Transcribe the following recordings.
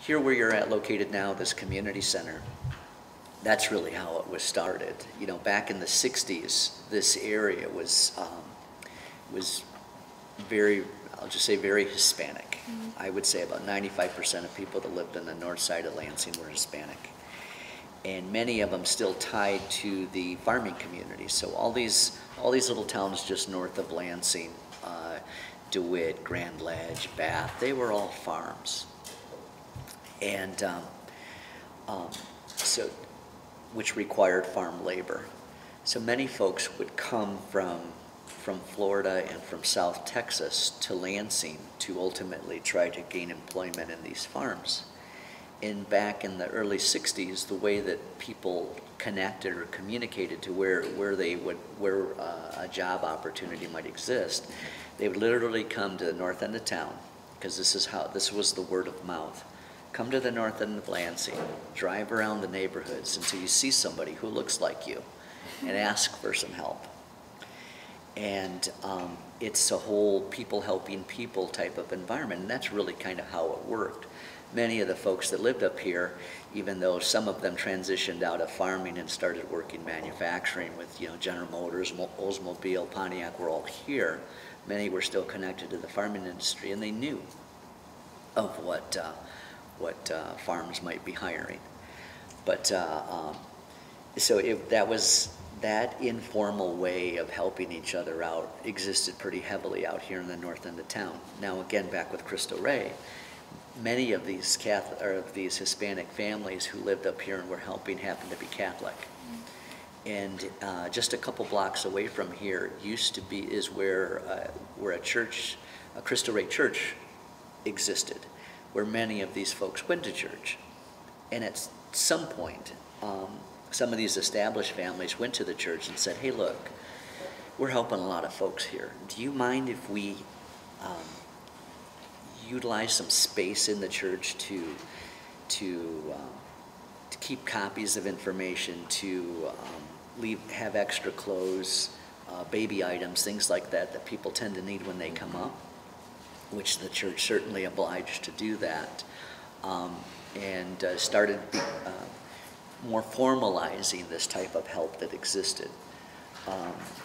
here where you're at located now, this community center, that's really how it was started. You know, back in the 60s, this area was very, I'll just say very Hispanic. I would say about 95% of people that lived on the north side of Lansing were Hispanic. And many of them still tied to the farming community. So all these little towns just north of Lansing, DeWitt, Grand Ledge, Bath, they were all farms. And so, which required farm labor. So many folks would come from Florida and from South Texas to Lansing to ultimately try to gain employment in these farms. And back in the early 60s, the way that people connected or communicated to where a job opportunity might exist, they would literally come to the north end of town, because this was the word of mouth. Come to the north end of Lansing, drive around the neighborhoods until you see somebody who looks like you, and ask for some help. And it's a whole people helping people type of environment, and that's really kind of how it worked. Many of the folks that lived up here, even though some of them transitioned out of farming and started working manufacturing with, you know, General Motors, Oldsmobile, Pontiac, were all here. Many were still connected to the farming industry, and they knew of what farms might be hiring. But that informal way of helping each other out existed pretty heavily out here in the north end of town. Now again, back with Cristo Rey, many of these Hispanic families who lived up here and were helping happened to be Catholic. And just a couple blocks away from here is where a church, a Cristo Rey church, existed, where many of these folks went to church. And at some point, some of these established families went to the church and said, hey, look, we're helping a lot of folks here. Do you mind if we utilize some space in the church to keep copies of information, to have extra clothes, baby items, things like that people tend to need when they come up, which the church certainly obliged to do that, and started more formalizing this type of help that existed.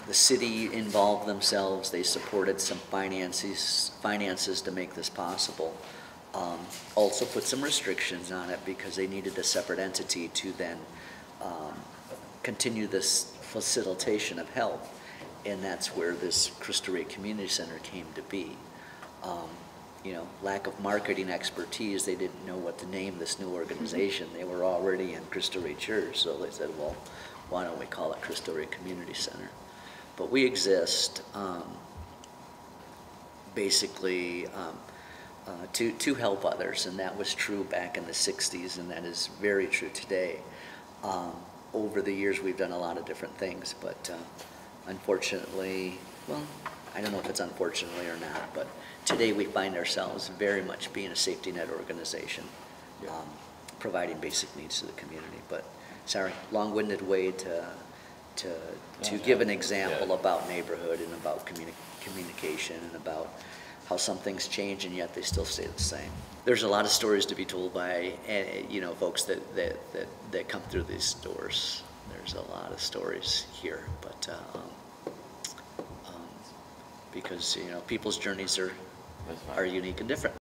The city involved themselves. They supported some finances to make this possible. Also put some restrictions on it because they needed a separate entity to then continue this facilitation of help. And that's where this Cristo Rey Community Center came to be. You know, lack of marketing expertise, they didn't know what to name this new organization. They were already in Cristo Rey Church, so they said, well, why don't we call it Cristo Rey Community Center? But we exist basically to help others, and that was true back in the 60s, and that is very true today. Over the years, we've done a lot of different things, but unfortunately, well, I don't know if it's unfortunately or not, but today we find ourselves very much being a safety net organization, providing basic needs to the community. But sorry, long-winded way to give an example about neighborhood and about communication and about how some things change and yet they still stay the same. There's a lot of stories to be told by folks that come through these doors. There's a lot of stories here, but because people's journeys are unique and different.